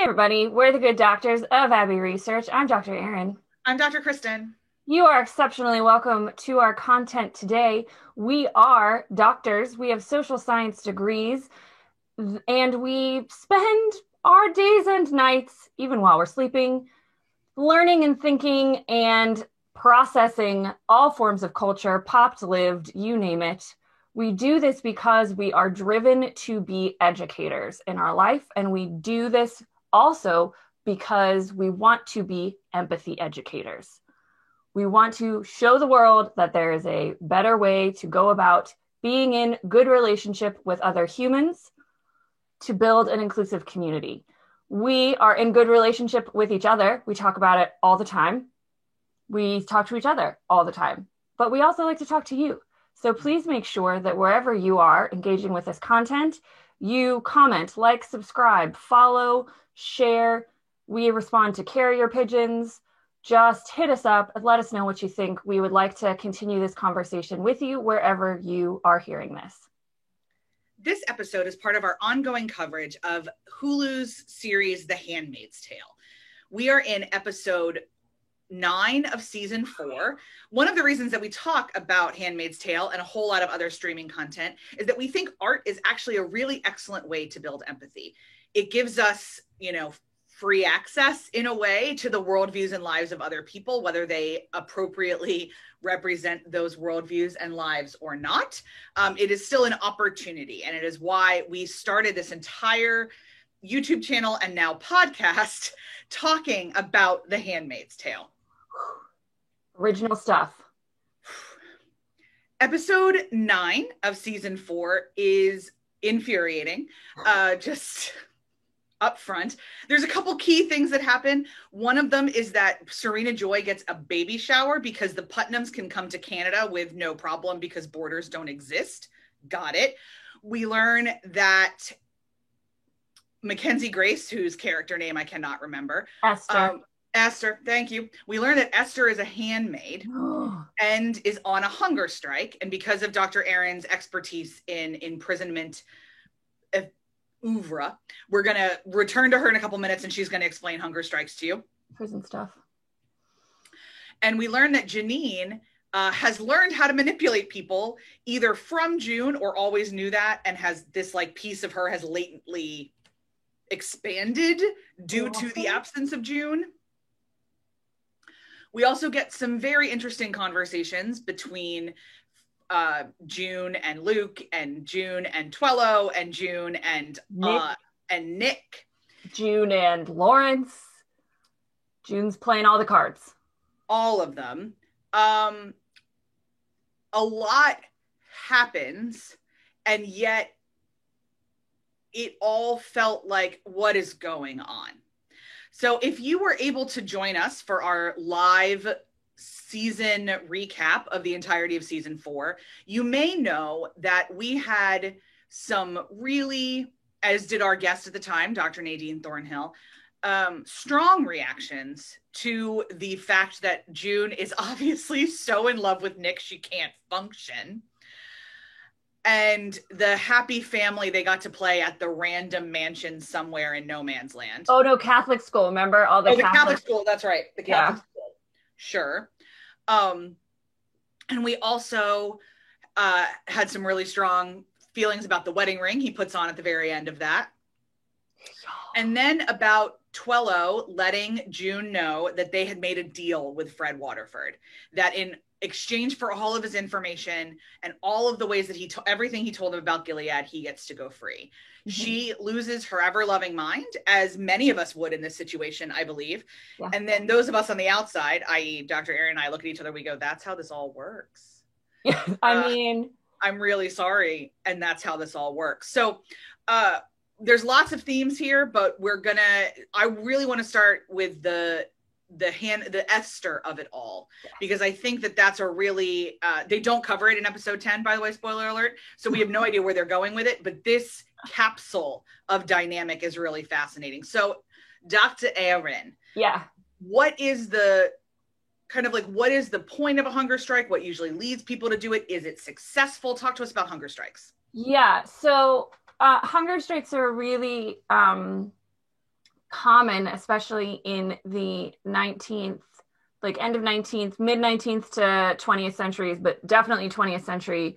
Everybody, we're the good doctors of Abbey Research. I'm Dr. Erin. I'm Dr. Kristen. You are exceptionally welcome to our content today. We are doctors, we have social science degrees, and we spend our days and nights, even while we're sleeping, learning and thinking and processing all forms of culture, popped, lived, you name it. We do this because we are driven to be educators in our life, and we do this also because we want to be empathy educators. We want to show the world that there is a better way to go about being in good relationship with other humans to build an inclusive community. We are in good relationship with each other. We talk about it all the time. We talk to each other all the time, but we also like to talk to you. So please make sure that wherever you are engaging with this content, you comment, like, subscribe, follow, share. We respond to carrier pigeons. Just hit us up and let us know what you think. We would like to continue this conversation with you wherever you are hearing this. This episode is part of our ongoing coverage of Hulu's series, The Handmaid's Tale. We are in episode 9 of season 4. One of the reasons that we talk about Handmaid's Tale and a whole lot of other streaming content is that we think art is actually a really excellent way to build empathy. It gives us, free access in a way to the worldviews and lives of other people, whether they appropriately represent those worldviews and lives or not. It is still an opportunity, and it is why we started this entire YouTube channel and now podcast talking about The Handmaid's Tale. Original stuff. Episode 9 of season 4 is infuriating. Just up front, there's a couple key things that happen. One of them is that Serena Joy gets a baby shower because the Putnams can come to Canada with no problem because borders don't exist. Got it. We learn that Mackenzie Grace, whose character name I cannot remember. Esther, thank you. We learn that Esther is a handmaid and is on a hunger strike. And because of Dr. Erin's expertise in imprisonment oeuvre, we're going to return to her in a couple minutes and she's going to explain hunger strikes to you. Prison stuff. And we learn that Janine has learned how to manipulate people either from June or always knew that, and has this piece of her has latently expanded due to the absence of June. We also get some very interesting conversations between June and Luke, and June and Twello, and June and Nick. June and Lawrence. June's playing all the cards. All of them. A lot happens, and yet it all felt like, what is going on? So if you were able to join us for our live season recap of the entirety of season 4, you may know that we had some really, as did our guest at the time, Dr. Nadine Thornhill, strong reactions to the fact that June is obviously so in love with Nick she can't function. And the happy family they got to play at the random mansion somewhere in no man's land. Oh no, Catholic school, remember? The Catholic school, that's right. The Catholic school. Sure. And we also had some really strong feelings about the wedding ring he puts on at the very end of that. And then about Twello letting June know that they had made a deal with Fred Waterford, that in exchange for all of his information and all of the ways that everything he told him about Gilead, he gets to go free. Mm-hmm. She loses her ever-loving mind, as many of us would in this situation, I believe. Yeah. And then those of us on the outside, i.e. Dr. Erin and I, look at each other, we go, that's how this all works. Yeah, I mean... I'm really sorry, and that's how this all works. So there's lots of themes here, but I really want to start with the Esther of it all, because I think that that's a really, they don't cover it in episode 10, by the way, spoiler alert. So we have no idea where they're going with it, but this capsule of dynamic is really fascinating. So Dr. Erin. Yeah. What is the point of a hunger strike? What usually leads people to do it? Is it successful? Talk to us about hunger strikes. Yeah. So hunger strikes are really common, especially in the 19th, like end of 19th, mid 19th to 20th centuries, but definitely 20th century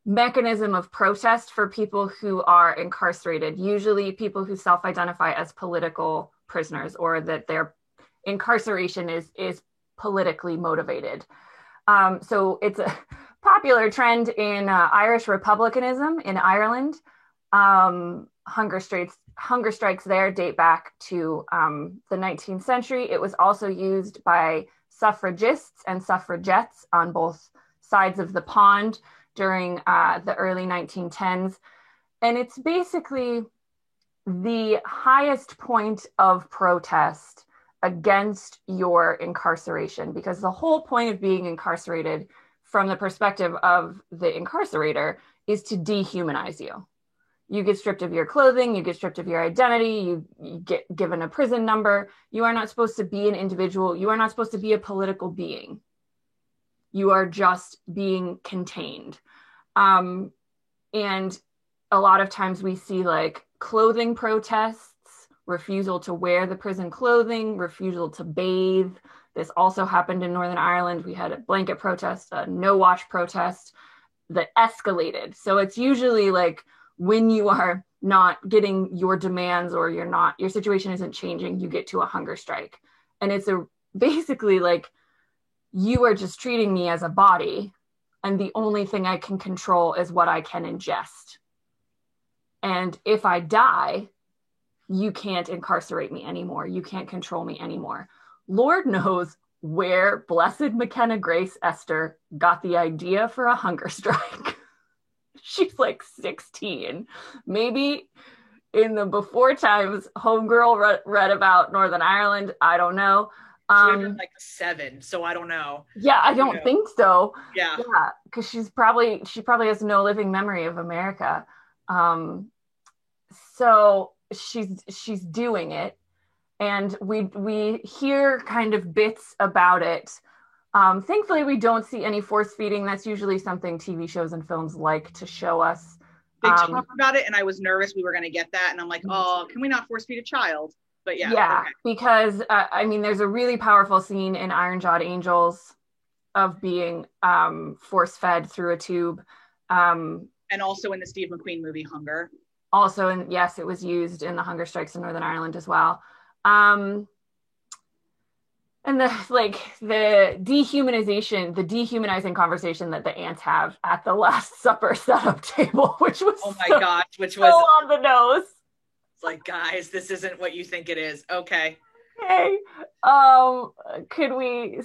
mechanism of protest for people who are incarcerated, usually people who self-identify as political prisoners, or that their incarceration is politically motivated. So it's a popular trend in Irish republicanism in Ireland. Hunger strikes there date back to the 19th century. It was also used by suffragists and suffragettes on both sides of the pond during the early 1910s. And it's basically the highest point of protest against your incarceration, because the whole point of being incarcerated from the perspective of the incarcerator is to dehumanize you. You get stripped of your clothing, you get stripped of your identity, you get given a prison number. You are not supposed to be an individual. You are not supposed to be a political being. You are just being contained. And a lot of times we see like clothing protests, refusal to wear the prison clothing, refusal to bathe. This also happened in Northern Ireland. We had a blanket protest, a no wash protest that escalated. So it's usually like when you are not getting your demands, or your situation isn't changing, you get to a hunger strike. And it's basically like, you are just treating me as a body, and the only thing I can control is what I can ingest. And if I die, you can't incarcerate me anymore. You can't control me anymore. Lord knows where Blessed McKenna Grace Esther got the idea for a hunger strike. She's like 16. Maybe in the before times, homegirl read about Northern Ireland. I don't know. She was like 7, so I don't know. Yeah, I don't think so. Yeah, because she probably has no living memory of America. So she's doing it, and we hear kind of bits about it. Thankfully, we don't see any force feeding. That's usually something TV shows and films like to show us. They talk about it, and I was nervous we were going to get that, and I'm like, oh, can we not force feed a child? But yeah, okay. Because I mean, there's a really powerful scene in Iron Jawed Angels of being force fed through a tube, and also in the Steve McQueen movie Hunger. Also, and yes, it was used in the hunger strikes in Northern Ireland as well. And the dehumanizing conversation that the ants have at the Last Supper setup table, which was which was on the nose. Like, guys, this isn't what you think it is. Okay. Could we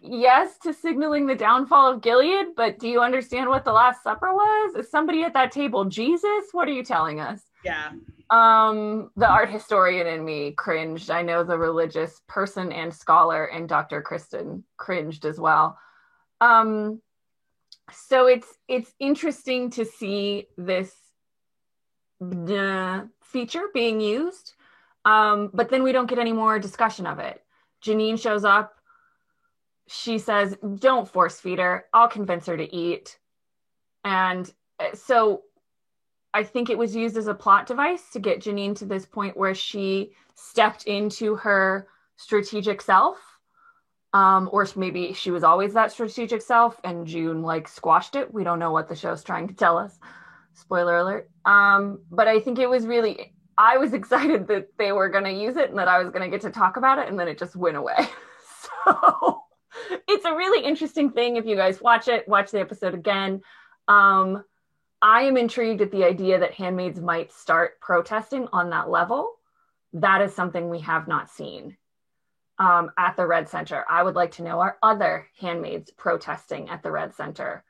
yes to signaling the downfall of Gilead, but do you understand what the Last Supper was? Is somebody at that table Jesus? What are you telling us? Yeah. The art historian in me cringed. I know the religious person and scholar and Dr. Kristen cringed as well. So it's interesting to see this feature being used, but then we don't get any more discussion of it. Janine shows up. She says, don't force feed her. I'll convince her to eat. And so I think it was used as a plot device to get Janine to this point where she stepped into her strategic self. Or maybe she was always that strategic self and June squashed it. We don't know what the show's trying to tell us. Spoiler alert. But I think it was really, I was excited that they were going to use it and that I was going to get to talk about it, and then it just went away. So it's a really interesting thing. If you guys watch the episode again. I am intrigued at the idea that handmaids might start protesting on that level. That is something we have not seen at the Red Center. I would like to know, are other handmaids protesting at the Red Center?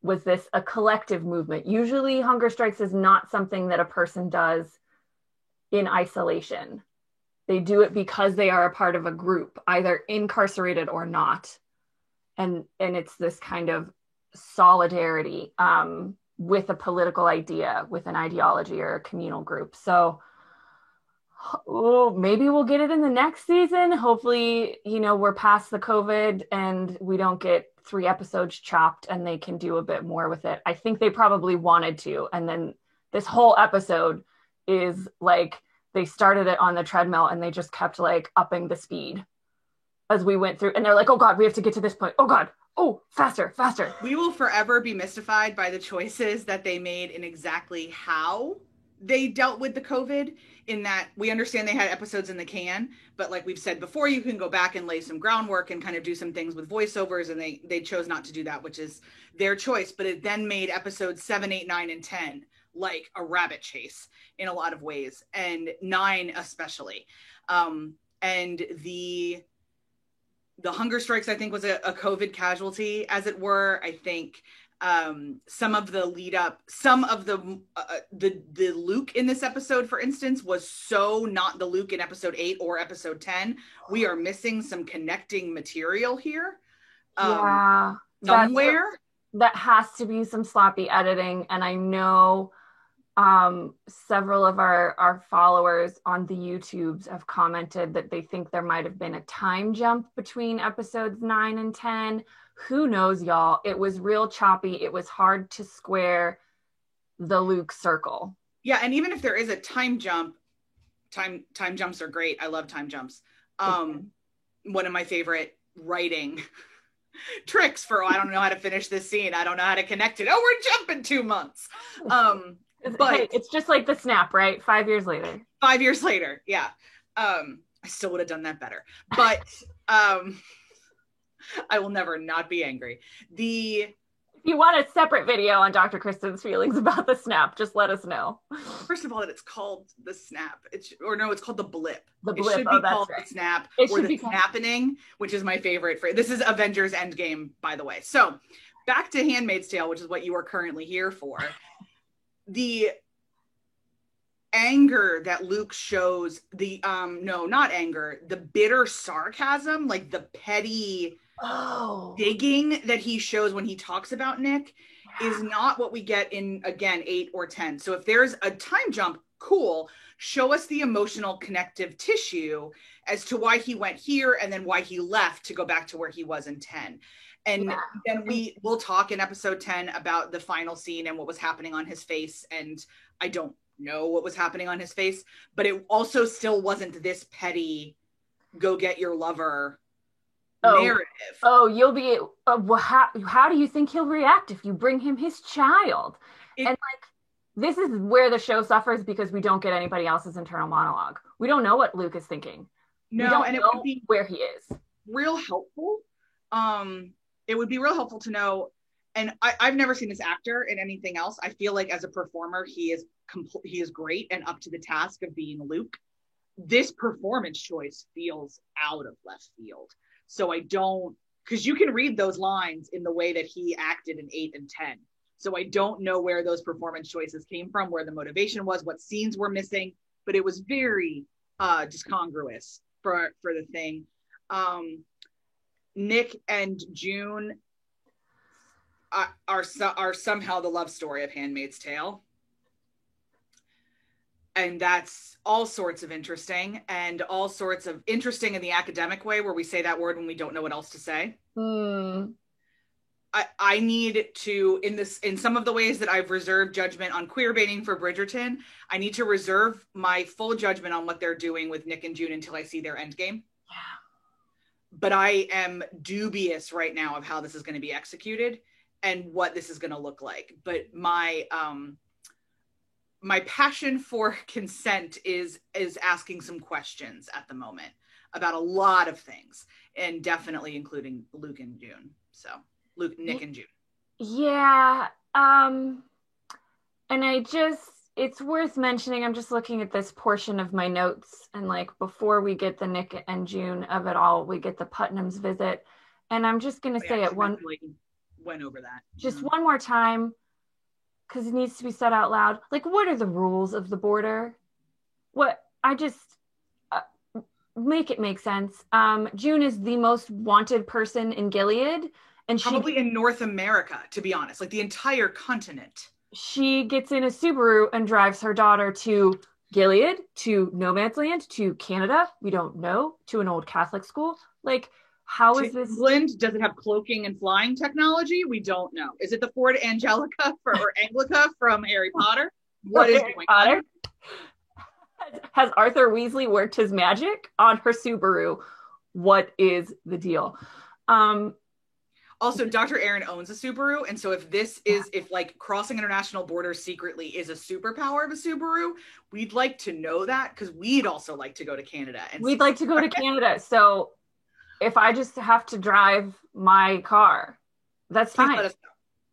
Was this a collective movement? Usually hunger strikes is not something that a person does in isolation. They do it because they are a part of a group, either incarcerated or not. And it's this kind of solidarity with a political idea, with an ideology or a communal group. So maybe we'll get it in the next season. Hopefully, we're past the COVID and we don't get 3 episodes chopped and they can do a bit more with it. I think they probably wanted to. And then this whole episode is they started it on the treadmill and they just kept like upping the speed as we went through. And they're like, oh God, we have to get to this point. Oh God. Oh, faster, faster. We will forever be mystified by the choices that they made in exactly how they dealt with the COVID, in that we understand they had episodes in the can, but like we've said before, you can go back and lay some groundwork and kind of do some things with voiceovers, and they chose not to do that, which is their choice. But it then made episodes 7, 8, 9, and 10 like a rabbit chase in a lot of ways, and 9 especially. And the hunger strikes, I think, was a COVID casualty, as it were. I think some of the lead up, some of the Luke in this episode, for instance, was so not the Luke in episode 8 or episode 10. We are missing some connecting material here. Yeah, somewhere. That has to be some sloppy editing. And I know several of our followers on the YouTubes have commented that they think there might have been a time jump between episodes 9 and 10. Who knows, y'all? It was real choppy. It was hard to square the Luke circle. Yeah, and even if there is a time jump, time jumps are great. I love time jumps. One of my favorite writing tricks for, I don't know how to finish this scene, I don't know how to connect it. Oh, we're jumping 2 months. But hey, it's just like the snap, right? 5 years later. 5 years later, yeah. I still would have done that better. But I will never not be angry. If you want a separate video on Dr. Kristen's feelings about the snap, just let us know. First of all, that it's called the snap. It's called the blip. The blip. It should be called the snap, or the happening, which is my favorite phrase. This is Avengers Endgame, by the way. So back to Handmaid's Tale, which is what you are currently here for. The anger that Luke shows, not anger, the bitter sarcasm, like the petty digging that he shows when he talks about Nick, is not what we get in, again, 8 or 10. So if there's a time jump, cool, show us the emotional connective tissue as to why he went here and then why he left to go back to where he was in 10. And then we'll talk in episode 10 about the final scene and what was happening on his face. And I don't know what was happening on his face, but it also still wasn't this petty, go get your lover narrative. You'll be, how do you think he'll react if you bring him his child? And like, this is where the show suffers, because we don't get anybody else's internal monologue. We don't know what Luke is thinking. No, and it would be where he is. Real helpful. It would be real helpful to know, and I've never seen this actor in anything else. I feel like as a performer, he is great and up to the task of being Luke. This performance choice feels out of left field. So because you can read those lines in the way that he acted in 8 and 10. So I don't know where those performance choices came from, where the motivation was, what scenes were missing, but it was very discongruous for the thing. Nick and June are somehow the love story of Handmaid's Tale. And that's all sorts of interesting, and all sorts of interesting in the academic way, where we say that word when we don't know what else to say. I need to, in some of the ways that I've reserved judgment on queer baiting for Bridgerton, I need to reserve my full judgment on what they're doing with Nick and June until I see their endgame. Yeah. But I am dubious right now of how this is going to be executed and what this is going to look like. But my passion for consent is asking some questions at the moment about a lot of things, and definitely including Luke and June. So Nick and June. Yeah. And it's worth mentioning, I'm just looking at this portion of my notes, and like before we get the Nick and June of it all, we get the Putnam's visit. And I'm just going to say it went over that. Just one more time, because it needs to be said out loud. Like, what are the rules of the border? Make it make sense. June is the most wanted person in Gilead. And probably in North America, to be honest, like the entire continent. She gets in a Subaru and drives her daughter to Gilead, to No Man's Land, to Canada, we don't know, to an old Catholic school. Like, how is this? England, does it have cloaking and flying technology? We don't know. Is it the Ford Angelica or Anglica from Harry Potter? What is going on? Has Arthur Weasley worked his magic on her Subaru? What is the deal? Also, Dr. Aaron owns a Subaru, and so if like crossing international borders secretly is a superpower of a Subaru, we'd like to know that, because we'd also like to go to Canada. And we'd like to go to Canada. So if I just have to drive my car, that's fine.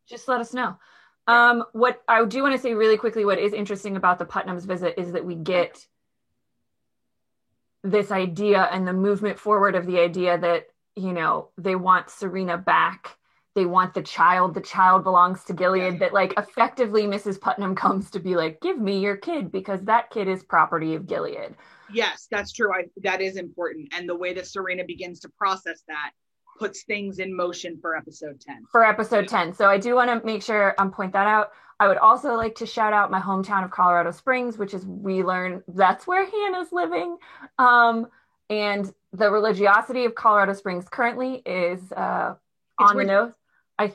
Just let us know. Yeah. What I do want to say really quickly, what is interesting about the Putnam's visit is that we get this idea and the movement forward of the idea that, you know, they want Serena back. They want the child. The child belongs to Gilead. Yeah. That like effectively Mrs. Putnam comes to be like, give me your kid, because that kid is property of Gilead. Yes, that's true. That is important. And the way that Serena begins to process that puts things in motion for episode 10. For episode 10. So I do want to make sure point that out. I would also like to shout out my hometown of Colorado Springs, which is, we learn that's where Hannah's living. And the religiosity of Colorado Springs currently is on the nose. I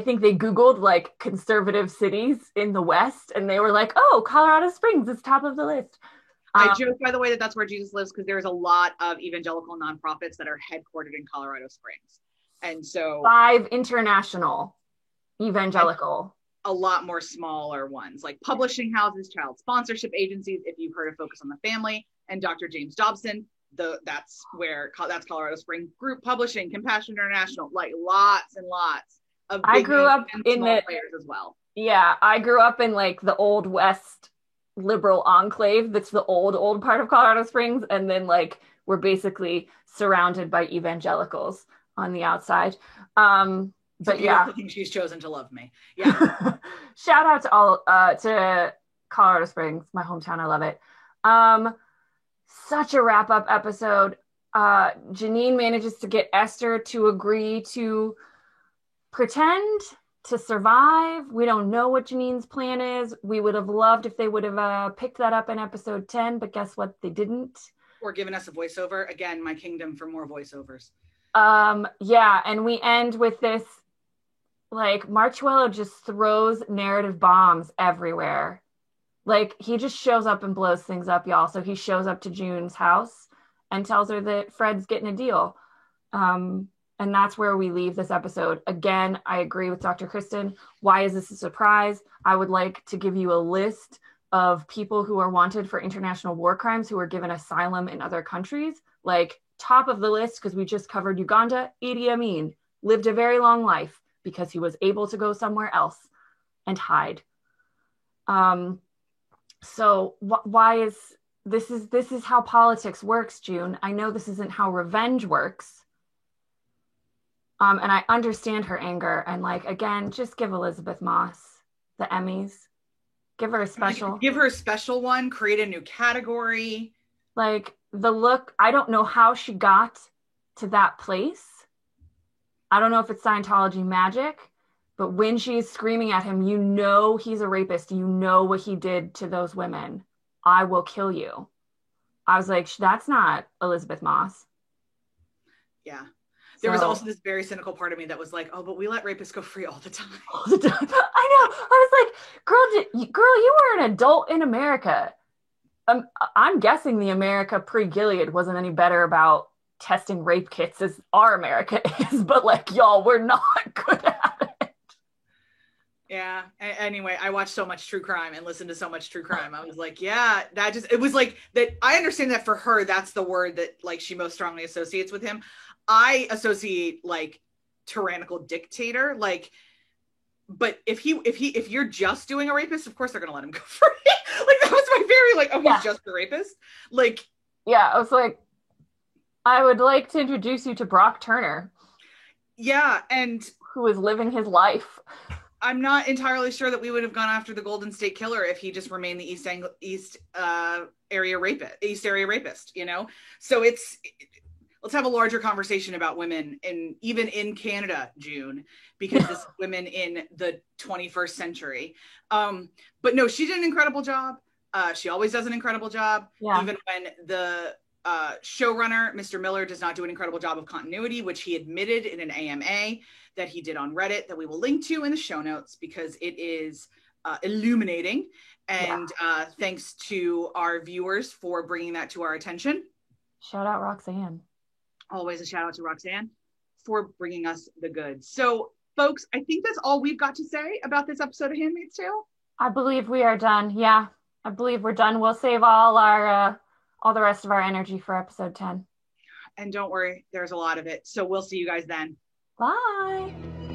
think they Googled like conservative cities in the West, and they were like, oh, Colorado Springs is top of the list. I joke, by the way, that's where Jesus lives, because there's a lot of evangelical nonprofits that are headquartered in Colorado Springs. And so 5 international evangelical. A lot more smaller ones, like publishing houses, child sponsorship agencies, if you've heard of Focus on the Family, and Dr. James Dobson. That's Colorado Springs Group Publishing, Compassion International, like lots and lots of big I grew up in the players as well. Yeah, I grew up in like the Old West liberal enclave. That's the old part of Colorado Springs, and then like we're basically surrounded by evangelicals on the outside. But yeah, I think she's chosen to love me. Yeah. Shout out to all to Colorado Springs, my hometown. I love it. Such a wrap up episode. Janine manages to get Esther to agree to pretend to survive. We don't know what Janine's plan is. We would have loved if they would have picked that up in episode 10, but guess what? They didn't. Or given us a voiceover. Again, my kingdom for more voiceovers. Yeah, and we end with this, like, Marchuelo just throws narrative bombs everywhere. Like, he just shows up and blows things up, y'all. So he shows up to June's house and tells her that Fred's getting a deal. And that's where we leave this episode. Again, I agree with Dr. Kristen. Why is this a surprise? I would like to give you a list of people who are wanted for international war crimes who are given asylum in other countries. Like, top of the list, because we just covered Uganda, Idi Amin lived a very long life because he was able to go somewhere else and hide. So why is this is how politics works, June. I know this isn't how revenge works. And I understand her anger. And like, again, just give Elizabeth Moss the Emmys. Give her a special. Give her a special one. Create a new category. Like, the look, I don't know how she got to that place. I don't know if it's Scientology magic, but when she's screaming at him, you know he's a rapist. You know what he did to those women. I will kill you. I was like, that's not Elizabeth Moss. Yeah. There was also this very cynical part of me that was like, oh, but we let rapists go free all the time. All the time. I know. I was like, girl, you were an adult in America. I'm guessing the America pre-Gilead wasn't any better about testing rape kits as our America is, but like, y'all, we're not good at it. Yeah. Anyway, I watched so much true crime and listened to so much true crime. I was like, yeah, it was like that. I understand that for her, that's the word that like she most strongly associates with him. I associate like tyrannical dictator, like, but if you're just doing a rapist, of course they're gonna let him go free. Like, that was my very like, oh, he's just a rapist. Like, yeah, I was like, I would like to introduce you to Brock Turner. Yeah, and who is living his life. I'm not entirely sure that we would have gone after the Golden State Killer if he just remained the East area rapist, you know? So let's have a larger conversation about women even in Canada, June, because this is women in the 21st century. But no, she did an incredible job. She always does an incredible job. Yeah. Even when the showrunner, Mr. Miller, does not do an incredible job of continuity, which he admitted in an AMA that he did on Reddit that we will link to in the show notes, because it is illuminating. And thanks to our viewers for bringing that to our attention. Shout out Roxanne. Always a shout out to Roxanne for bringing us the goods. So, folks, I think that's all we've got to say about this episode of Handmaid's Tale. I believe we are done. Yeah, I believe we're done. We'll save all the rest of our energy for episode 10. And don't worry, there's a lot of it. So we'll see you guys then. Bye.